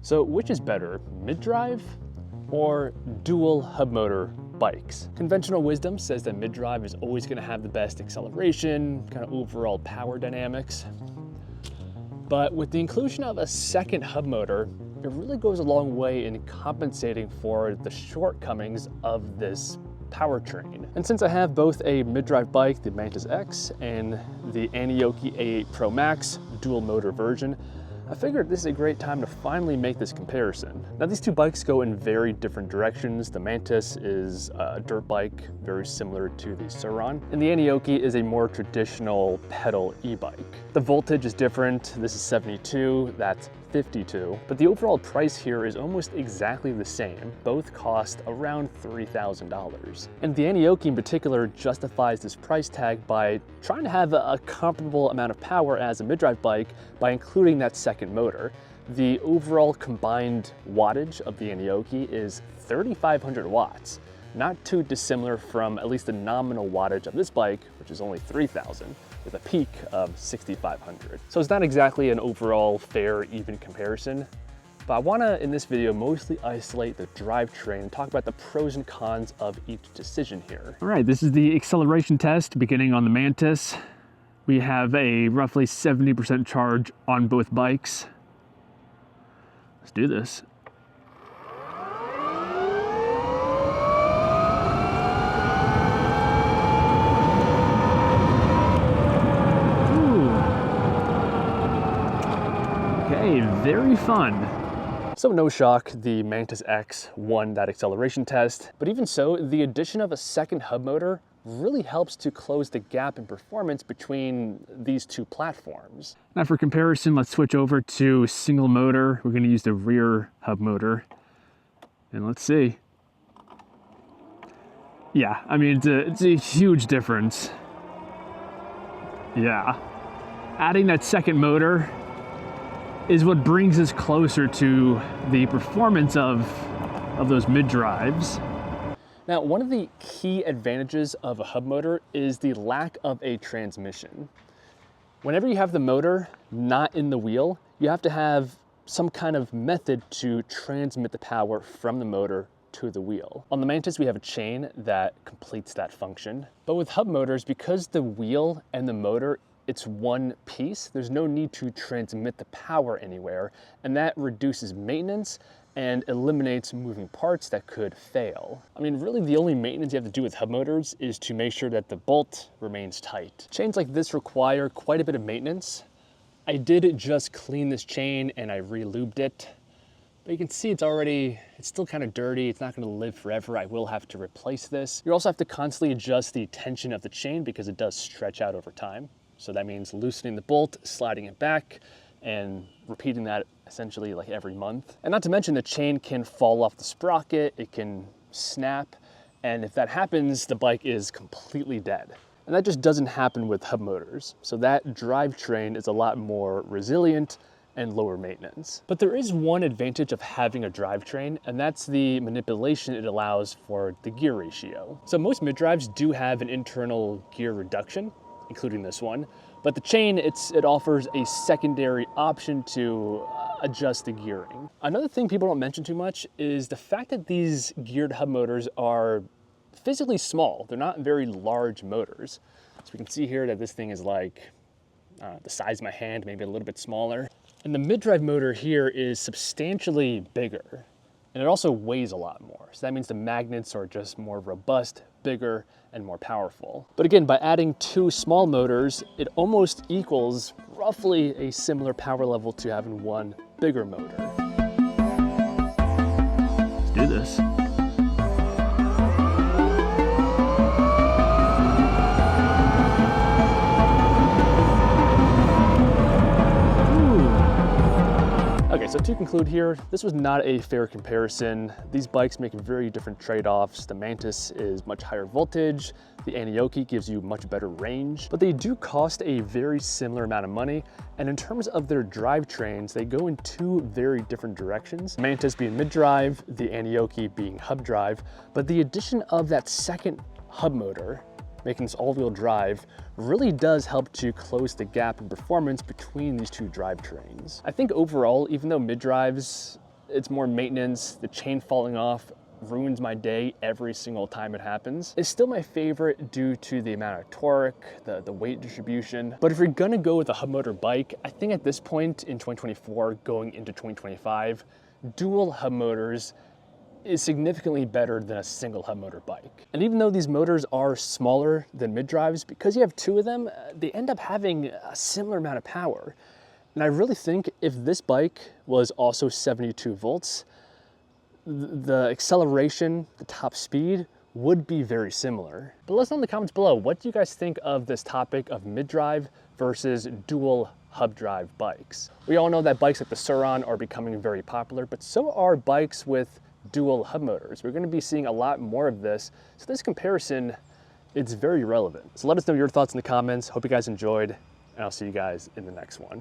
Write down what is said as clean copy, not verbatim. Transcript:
So which is better, mid-drive or dual hub motor bikes? Conventional wisdom says that mid-drive is always going to have the best acceleration, kind of overall power dynamics. But with the inclusion of a second hub motor, it really goes a long way in compensating for the shortcomings of this powertrain. And since I have both a mid-drive bike, the Mantis X, and the Anioki A8 Pro Max dual motor version, I figured this is a great time to finally make this comparison. Now these two bikes go in very different directions. The Mantis is a dirt bike, very similar to the Sur-Ron, and the Anioki is a more traditional pedal e-bike. The voltage is different. This is 72, that's 52, but the overall price here is almost exactly the same. Both cost around $3,000. And the Anioki in particular justifies this price tag by trying to have a comparable amount of power as a mid-drive bike by including that second motor. The overall combined wattage of the Anioki is 3,500 watts, not too dissimilar from at least the nominal wattage of this bike, which is only 3,000. With a peak of 6,500. So it's not exactly an overall fair, even comparison, but I wanna, in this video, mostly isolate the drivetrain and talk about the pros and cons of each decision here. All right, this is the acceleration test beginning on the Mantis. We have a roughly 70% charge on both bikes. Let's do this. Very fun. So no shock, the Mantis X won that acceleration test, but even so, the addition of a second hub motor really helps to close the gap in performance between these two platforms. Now for comparison, let's switch over to single motor. We're going to use the rear hub motor, and let's see. Yeah, I mean, it's a huge difference. Yeah. Adding that second motor is what brings us closer to the performance of those mid-drives. Now, one of the key advantages of a hub motor is the lack of a transmission. Whenever you have the motor not in the wheel, you have to have some kind of method to transmit the power from the motor to the wheel. On the Mantis, we have a chain that completes that function. But with hub motors, because the wheel and the motor, it's one piece, there's no need to transmit the power anywhere, and that reduces maintenance and eliminates moving parts that could fail. I mean, really the only maintenance you have to do with hub motors is to make sure that the bolt remains tight. Chains like this require quite a bit of maintenance. I did just clean this chain and I re-lubed it, but you can see it's still kind of dirty. It's not gonna live forever. I will have to replace this. You also have to constantly adjust the tension of the chain because it does stretch out over time. So that means loosening the bolt, sliding it back, and repeating that essentially like every month. And not to mention the chain can fall off the sprocket, it can snap, and if that happens, the bike is completely dead. And that just doesn't happen with hub motors. So that drivetrain is a lot more resilient and lower maintenance. But there is one advantage of having a drivetrain, and that's the manipulation it allows for the gear ratio. So most mid-drives do have an internal gear reduction, including this one, but the chain, it offers a secondary option to adjust the gearing. Another thing people don't mention too much is the fact that these geared hub motors are physically small. They're not very large motors. So we can see here that this thing is like the size of my hand, maybe a little bit smaller. And the mid-drive motor here is substantially bigger, and it also weighs a lot more. So that means the magnets are just more robust, bigger, and more powerful. But again, by adding two small motors, it almost equals roughly a similar power level to having one bigger motor. Let's do this. So to conclude here, this was not a fair comparison. These bikes make very different trade-offs. The Mantis is much higher voltage, the Anioki gives you much better range, but they do cost a very similar amount of money. And in terms of their drivetrains, they go in two very different directions. Mantis being mid-drive, the Anioki being hub drive, but the addition of that second hub motor, making this all-wheel drive, really does help to close the gap in performance between these two drivetrains. I think overall, even though mid-drives it's more maintenance. The chain falling off ruins my day every single time it happens. It's still my favorite due to the amount of torque, the weight distribution. But if you're gonna go with a hub motor bike, I think at this point in 2024, going into 2025, dual hub motors is significantly better than a single hub motor bike. And even though these motors are smaller than mid-drives, because you have two of them, they end up having a similar amount of power. And I really think if this bike was also 72 volts, the acceleration, the top speed would be very similar. But let us know in the comments below, what do you guys think of this topic of mid-drive versus dual hub drive bikes? We all know that bikes like the Sur-Ron are becoming very popular, but so are bikes with dual hub motors. We're going to be seeing a lot more of this. So this comparison, it's very relevant. So let us know your thoughts in the comments. Hope you guys enjoyed, and I'll see you guys in the next one.